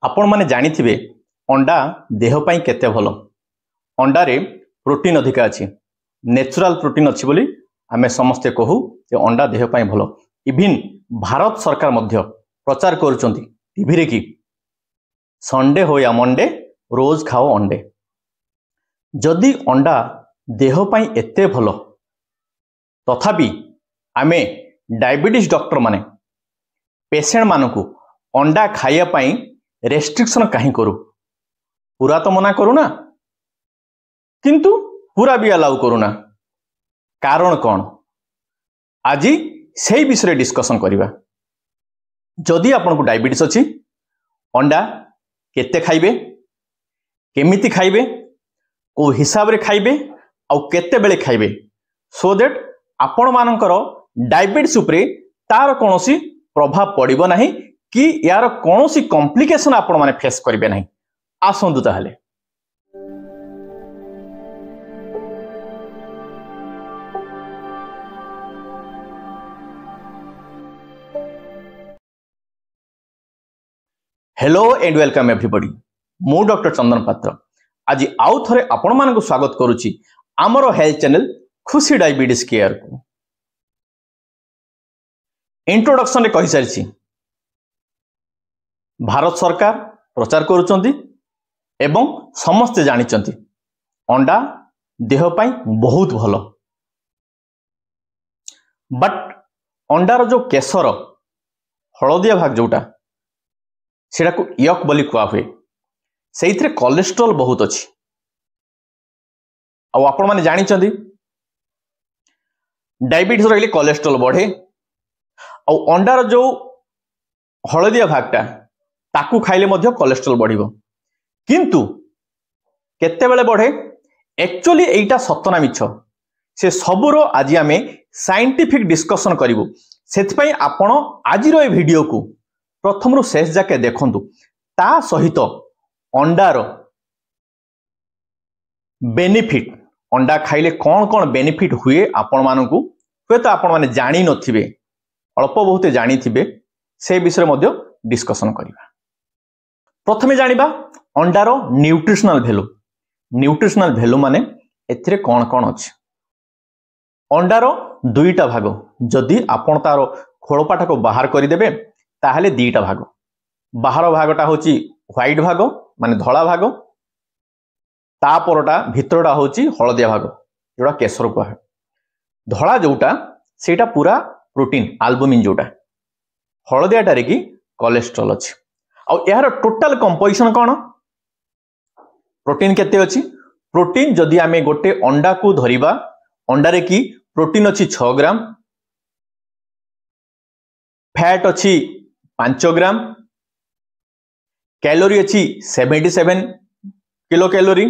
आपण माने जानिथिबे अंडा देह पई केते भलो। अंडा रे प्रोटीन अधिका अछि, नेचुरल प्रोटीन अछि बोली आमे समस्ते कहू जे अंडा देह पई भलो। इविन भारत सरकार मध्य प्रचार करूचंती टीवी रे कि संडे हो या मंडे रोज खाओ अंडे। जदि अंडा देह पई एते भलो तथापि आमे डायबिटीज डॉक्टर माने पेशेंट मानकू अंडा खाइया पई रेस्ट्रिक्शन कहीं करू? पूरा तो मना करू ना, किंतु पूरा भी अलाउ करू ना। कारण कौन? आज से विषय डिस्कशन करिबा। जदि आपनको डायबिटीज अछि, अंडा केते खाइबे, केमिति खाइबे, को हिसाब रे खाइबे और केते बेले खाइबे, सो दैट आपण मानकर डायबिटीज उपरे तार कोनोसी प्रभाव पड़िबो नाही कि यार कोनोसी कॉम्प्लिकेशन आपण माने फेस करिवे नाही। आसंतु ताहले हेलो एंड वेलकम एवरीबॉडी। मु डॉक्टर चंदन पात्र आज आउ थरे आपण मानकु स्वागत करूची आमरो हेल्थ चैनल खुशी डायबिटीज केयर को। इंट्रोडक्शन रे कहि सारिची भारत सरकार प्रचार करूचंती एवं समस्ते जानिचंती अंडा देह पई बहुत भलो। बट अंडार जो केसर हलदिया भाग जोटा सेटा को यक बोली कुआ हुए, सेइथरे कोलेस्ट्रॉल बहुत अछि। आ आपण माने जानिचंती डायबिटीज रहिले कोलेस्ट्रॉल बढ़े और अंडार जो हलदिया भागटा ताकू खाइले मध्य कोलेस्ट्रॉल बढ़िबो। किंतु केते बेले बढ़े एक्चुअली एटा सतना मिछ से सबरो आज आमे साइंटिफिक डिस्कशन करिवो। सेथपई आपण आजिरो ए वीडियो को प्रथम रु शेष जाके देखंतु। ता सहित अंडार बेनिफिट, अंडा खाइले कौन कौन बेनिफिट हुए आपण मानकू हुए तो आपण माने जानी नथिबे, अल्प बहुत जानी थिबे, से विषय मध्य डिस्कशन करिबा। प्रथमे जानिबा अंडार न्यूट्रिशनल वैल्यू। न्यूट्रिशनल वैल्यू माने एथिरे कौन कौन अछि। अंडार दुईटा भाग, जदि आपण तार खोलपाटा को बाहर कर देबे ताहले दुईटा भाग। बाहर भागटा होची व्हाइट भाग माने धला भाग, ता परटा भितरटा होची हलदिया भाग जोड़ा केसर को है। धला जोटा सेटा पूरा प्रोटीन अल्बुमिन जोटा, हलदियाटा रे कि कोलेस्ट्रॉल अछि। और यार टोटल कंपोजिशन कौन? प्रोटीन केते अछि? प्रोटीन जदि आमे गोटे अंडा को धरिबा, अंडा रे कि प्रोटीन अछि 6 ग्राम, फैट अछि 5 ग्राम, कैलोरी अछि 77 किलो कैलोरी।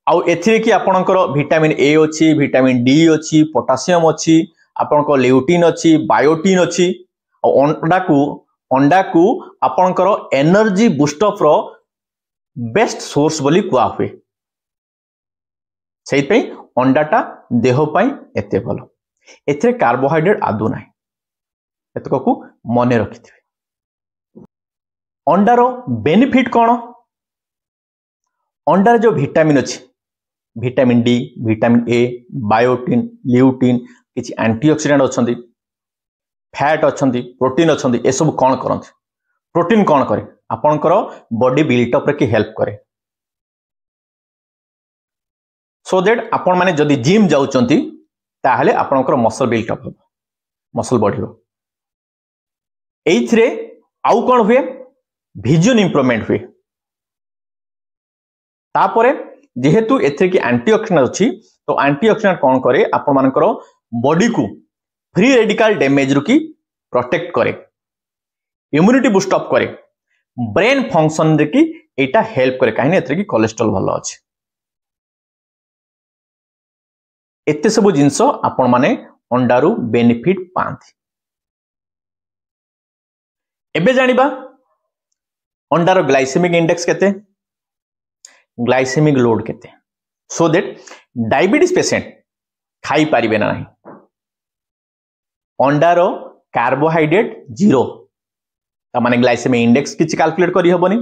आउ एथिरे कि आपणकर विटामिन ए अछि, विटामिन डी अछि, पोटासियम अछि, आपणकर ल्यूटिन अछि, बायोटिन अछि। और अंडा को आपणकर एनर्जी बूस्टअप रो बेस्ट सोर्स बोली कुआ हुए। सेहि पई अंडाटा देह पई एते भलो। एथिरे कार्बोहाइड्रेट आदु नाही, एतक को मने रखिथिबे। अंडार बेनिफिट कौन? अंडार जो विटामिन अछि, vitamin D, vitamin A, biotin, lutein, किछि एंटीऑक्सीडेंट अछंती, फैट अछंती, प्रोटीन अछंती। ए सब कौन करंती? प्रोटीन कौन करे? आपनकर बॉडी बिल्टअप रे कि हेल्प करे। सो दैट आपण माने जदि जिम जाउचंती ताहले आपनकर मसल बिल्टअप हो, मसल बढ़िबो। एइथरे आउ कौन हुए? विजन इंप्रूवमेंट हुए। तापरे जेहेतु एथिरे कि एंटीऑक्सीडेंट अछि, तो एंटीऑक्सीडेंट कौन करे? आपण मानकर बॉडी को फ्री रेडिकल डैमेज रु की प्रोटेक्ट करे, इम्यूनिटी बूस्ट अप करे, ब्रेन फंक्शन रे कि एटा हेल्प करे। काहे ने एथिरे कि कोलेस्ट्रॉल भलो अछि। एते सब जिंस आपण माने अंडारू बेनिफिट पांती। एबे जानिबा अंडार ग्लाइसेमिक इंडेक्स केते, ग्लाइसेमिक लोड केते, सो दैट डायबिटीज पेशेंट खाई पारिबे ना नहीं। अंडार कार्बोहाइड्रेट 0, ता माने ग्लाइसेमिक इंडेक्स किछि कैलकुलेट करि हेबनी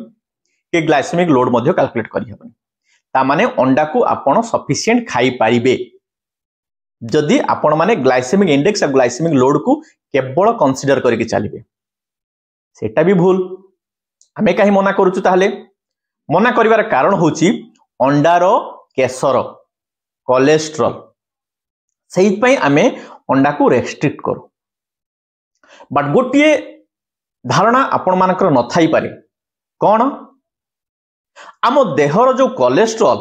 कि ग्लाइसेमिक लोड मध्ये कैलकुलेट करि हेबनी ता माने अंडा को आपण सफिशिएंट खाई पारिबे जदि आपण माने ग्लाइसेमिक इंडेक्स और ग्लाइसेमिक लोड को केवल कंसीडर करके चलिए सेटा भी भूल आमे कहीं मना करूछु ताहले मना करिवार कारण होची अंडार केसर कोलेस्ट्रॉल सही पई आमे अंडा को रेस्ट्रिक्ट करू बट गोटिए धारणा आपण मानकर न थाई पारे कौन आम देहर जो कोलेस्ट्रॉल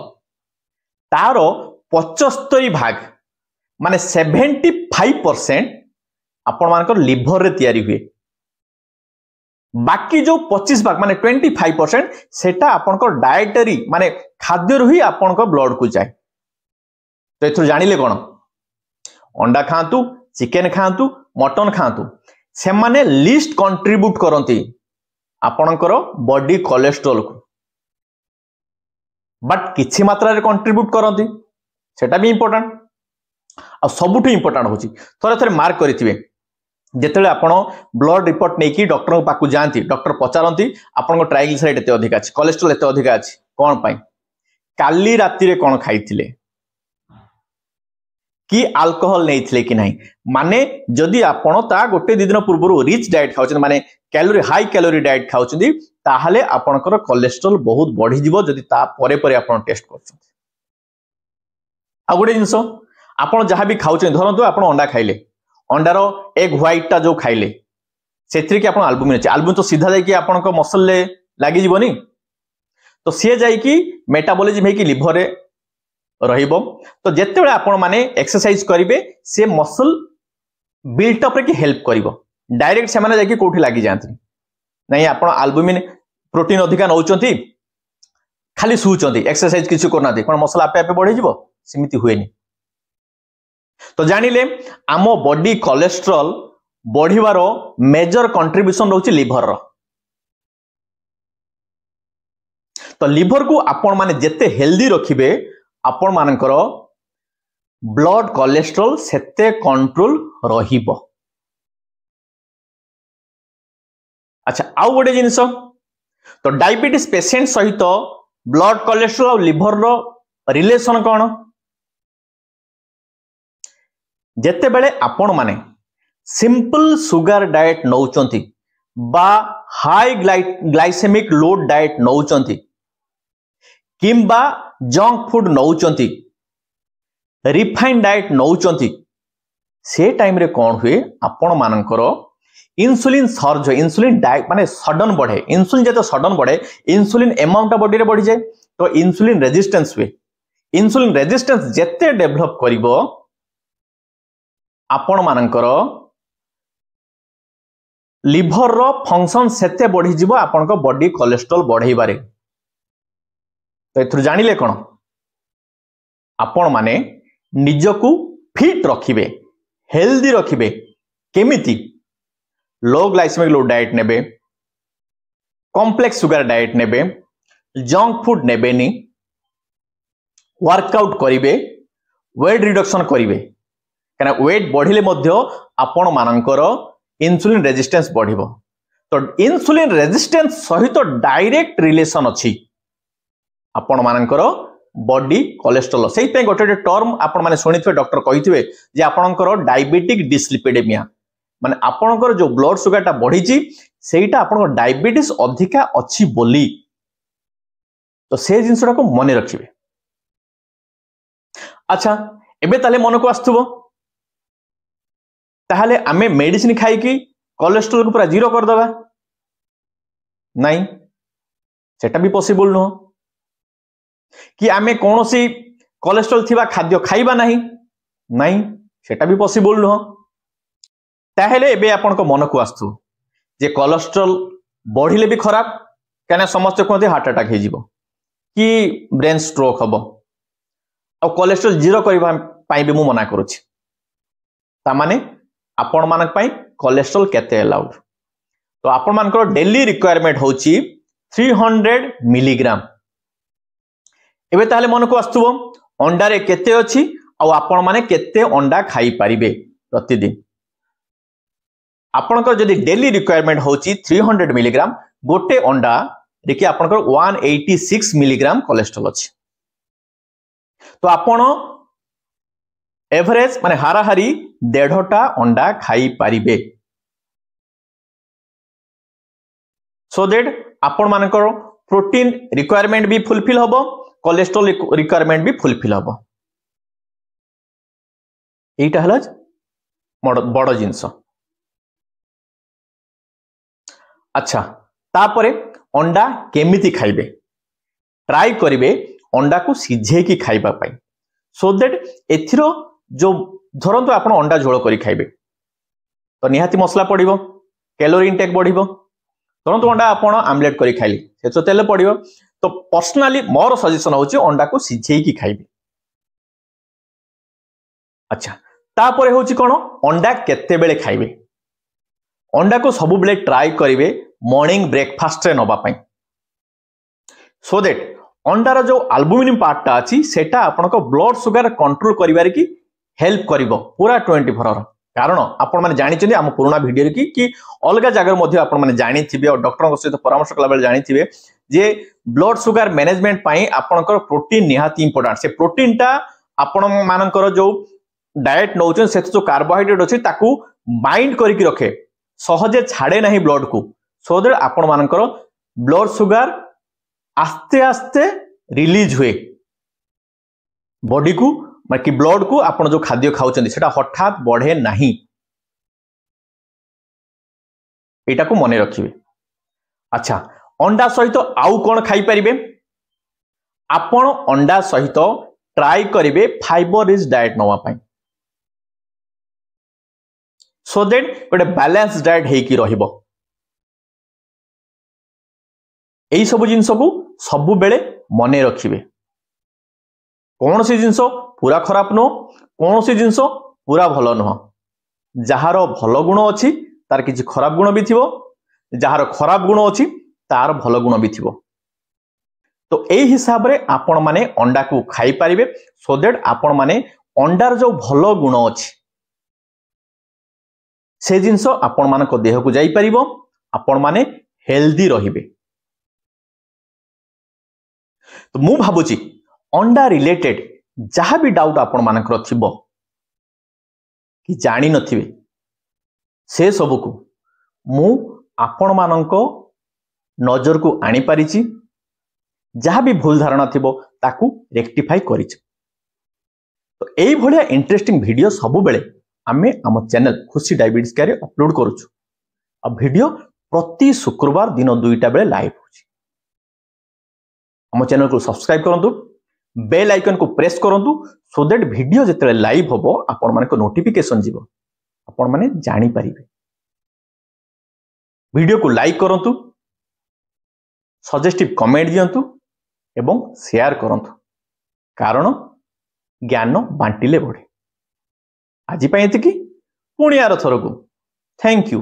तार 75 भाग माने 75% आपण मानकर लिवर रे तैयारी हुए बाकी जो 25 भाग माने 25% सेटा आपण को डायटरी माने खाद्य रु ही आपण को ब्लड को जाए तो एथु जानिले कोन अंडा खांतु चिकन खांतु मटन खांतु से माने लिस्ट कंट्रीब्यूट करंती आपणकर बॉडी कोलेस्ट्रॉल को बट किछि मात्रा रे कंट्रीब्यूट करंती सेटा भी इंपोर्टेंट आ सबुठु इंपोर्टेंट होची थोड़े थोड़े मार्क करिथिबे जेतेले आपण ब्लड रिपोर्ट नेकी डॉक्टर पाकु जानती डॉक्टर पचारंती आपण को ट्राइग्लिसराइड एते अधिक अछि कोलेस्ट्रॉल एते अधिक अछि कोन पई काली राती रे कोन खाइथिले कि अल्कोहल नहीं कि नहीं माने जदि आपण ता गोटे दिन पूर्व रिच डाइट खाउछन माने कैलोरी हाई कैलोरी डाइट खाउछन ताहले आपणकर कोलेस्ट्रॉल बहुत बढ़ी जीवो जदि ता परे परे आपण टेस्ट करछन आ गोटे जिंस आपण जहां भी खाउछन धरंतु आपण अंडा खाइले अंडार एग व्हाइट टा जो खाइले सेत्री कि आपण अल्बुमिन अछि अल्बुमिन तो सीधा जाई कि आपण को मसल ले लागि जीवनी तो से जाई कि मेटाबॉलिज्म हे कि लिवर रे रहिबो तो जेते बेले आपण माने एक्सरसाइज करिवे से मसल बिल्ट अप रे कि हेल्प करिवो डायरेक्ट से माने जाई कि कोठी लागि जानथि नहीं आपण अल्बुमिन प्रोटीन अधिका नउचंती खाली सुचंती एक्सरसाइज किछु करनाते कोन मसल आपे आपे बढ़ी जीवो सिमिति हुएनी तो जानिले आमो बॉडी कोलेस्ट्रॉल बढ़िवारो मेजर कंट्रीब्यूशन रहउची लिवर रो तो लिवर को आपण माने जेते हेल्दी रखिबे आपण मानकर ब्लड कोलेस्ट्रॉल सेते कंट्रोल रहिबो अच्छा आउ गोटे जिंस तो डायबिटीज पेशेंट सहित ब्लड कोलेस्ट्रॉल और लिवर रो रिलेशन कोन जेते बेले आपण माने सिंपल सुगर डाइट नौचंती बा हाई ग्लाइसेमिक लोड डाइट नौचंती किंबा जंक फूड नौचंती रिफाइंड डाइट नौचंती से टाइम रे कोन हुए आपण मानकर इंसुलिन सर्ज इंसुलिन माने सडन बढ़े इंसुलिन जते सडन बढ़े इंसुलिन अमाउंट बॉडी रे बढ़ी जाए तो इंसुलिन रेजिस्टेंस हुए इंसुलिन रेजिस्टेंस जते डेवलप करिवो आपण मानकर लिवर रो फंक्शन सेते बढ़ी जीवो आपण को बॉडी कोलेस्ट्रॉल बढ़ई बारे तो एथुर जानिले कोन आपण माने निजकू फिट रखिबे हेल्दी रखिबे केमिति लो ग्लाइसेमिक लोड डाइट नेबे कॉम्प्लेक्स सुगर डाइट नेबे जंक फूड नेबेनी वर्कआउट करिवे वेट रिडक्शन करिवे कना वेट बढ़िले मध्य आपण मानकर इंसुलिन रेजिस्टेंस बढ़िबो तो इंसुलिन रेजिस्टेंस सहित डायरेक्ट रिलेशन अछि आपण मानकर बॉडी कोलेस्ट्रॉल सेहि पे गोटे टर्म आपण माने सुनिथिबे डॉक्टर कहिथिबे जे आपणकर डायबिटिक डिस्लिपिडेमिया माने आपणकर जो ब्लड सुगर ता बढ़ी छि सेटा आपणकर डायबिटीज अधिका अछि बोली तो से जिंसटा को मने रखिबे अच्छा एबे ताले मन को आस्थुबो ताहले आमे मेडिसिन खाई कि कोलेस्ट्रॉल को पूरा जीरो कर दबा नहीं सेटा भी पॉसिबल नो कि आमे कोनोसी कोलेस्ट्रॉल थिबा खाद्य खाइबा नहीं नहीं सेटा भी पॉसिबल नो ताहले एबे आपन को मन को आस्थु जे कोलेस्ट्रॉल बढ़िले भी खराब कने समस्त कोनते हार्ट अटैक हे जीवो कि ब्रेन स्ट्रोक हबो आ कोलेस्ट्रॉल जीरो करबा पाई भी मु मना करूछि ता माने आपण मानक पाई कोलेस्ट्रॉल केते अलाउड तो आपण मानकर डेली रिक्वायरमेंट होची 300 मिलीग्राम एबे ताहले मन को आस्तुबो अंडा रे केते अछि आ आपण माने केते अंडा खाई परिबे प्रतिदिन आपणकर जदि डेली रिक्वायरमेंट होची 300 मिलीग्राम गोटे अंडा देखि आपणकर 186 मिलीग्राम कोलेस्ट्रॉल अछि तो आपण एवरेज माने हाराहारी 1.5टा अंडा खाई पारिबे सो दैट आपण मानकर प्रोटीन रिक्वायरमेंट भी फुलफिल होबो कोलेस्ट्रॉल रिक्वायरमेंट भी फुलफिल होबो एटा हला बड़ जिंस अच्छा तापरे अंडा केमिति खाइबे ट्राई करिवे अंडा को सिझे की खाइबा पाई सो दैट एथिरो जो धरंतु आपण अंडा झोल करी खाइबे तो निहाती मसला पड़िबो कैलोरी इनटेक बढ़िबो धरंतु अंडा आपण आमलेट करी खाइली से तो तेल पड़िबो तो पर्सनली मोर सजेशन होची अंडा को सिझे की खाइबे अच्छा तापरे होची कोन अंडा केते बेले खाइबे अंडा को सब बेले ट्राई करिवे मॉर्निंग ब्रेकफास्ट रे नबा पाई सो दैट अंडार जो अल्बुमिनियम पार्टटा अछि सेटा आपन को ब्लड शुगर कंट्रोल करिवार की हेल्प करिवो पूरा 24 आवर कारण आपण माने जानि छथि हम पुराना वीडियो की अलगा जगह मध्ये आपण माने जानि थिबे और डॉक्टर को सहित परामर्श कला बेले जानि थिबे जे ब्लड शुगर मैनेजमेंट पाई आपण को प्रोटीन निहाती इंपोर्टेंट से प्रोटीन टा आपण मानकर जो डाइट नौचन से जो कार्बोहाइड्रेट अछि ताकू बाइंड करिक रखे सहजे छाड़े नहीं ब्लड को सो दैट आपण मानकर ब्लड शुगर आस्ते आस्ते रिलीज हुए बॉडी को कि ब्लड को आपण जो खाद्य खाउचंदी सेटा हठात बढ़े नहीं एटा को मने रखिबे अच्छा अंडा सहित आउ कोन खाई परिबे आपण अंडा सहित ट्राई करिवे फाइबर रिच डाइट नवा पाई सो दैट गोटे बैलेंस डाइट हेकी रहिबो एई सब जिंस को सबु बेले मने रखिबे कौन सी जिंस पूरा खराब नो कौन सी जिंस पूरा भलो नो जहार भलो गुण अछि तार किछि खराब गुण भी थिबो जहार खराब गुण अछि तार भलो गुण भी थिबो तो एई हिसाब रे आपण माने अंडा को खाई पारिबे सो दैट आपण माने अंडार जो भलो गुण अछि से जिंस आपण मान को देह को जाई परिबो आपण माने हेल्दी रहिबे तो मु भाबुची अंडा रिलेटेड जहां भी डाउट आपण मानकर थिबो कि जानि नथिबे से सब को मु आपण माननको नजर को आनी पारिची जहां भी भूल धारणा थिबो ताकू रेक्टिफाई करिछि तो एई भलिया इंटरेस्टिंग वीडियो सब बेले आमे आम चैनल खुशी डायबिटीज केयर अपलोड करूछु आ वीडियो प्रति शुक्रवार दिन 2टा बेले लाइव होछि आम चैनल को सब्सक्राइब करंतु बेल आइकन को प्रेस करंतु सो दैट वीडियो जेते लाइव होबो आपण माने को नोटिफिकेशन जीवो आपण माने जानि परिबे वीडियो को लाइक करंतु सजेस्टिव कमेंट दियंतु एवं शेयर करंतु कारण ज्ञान बांटिले बढ़े आज पाई पुणी आर थर को थैंक यू।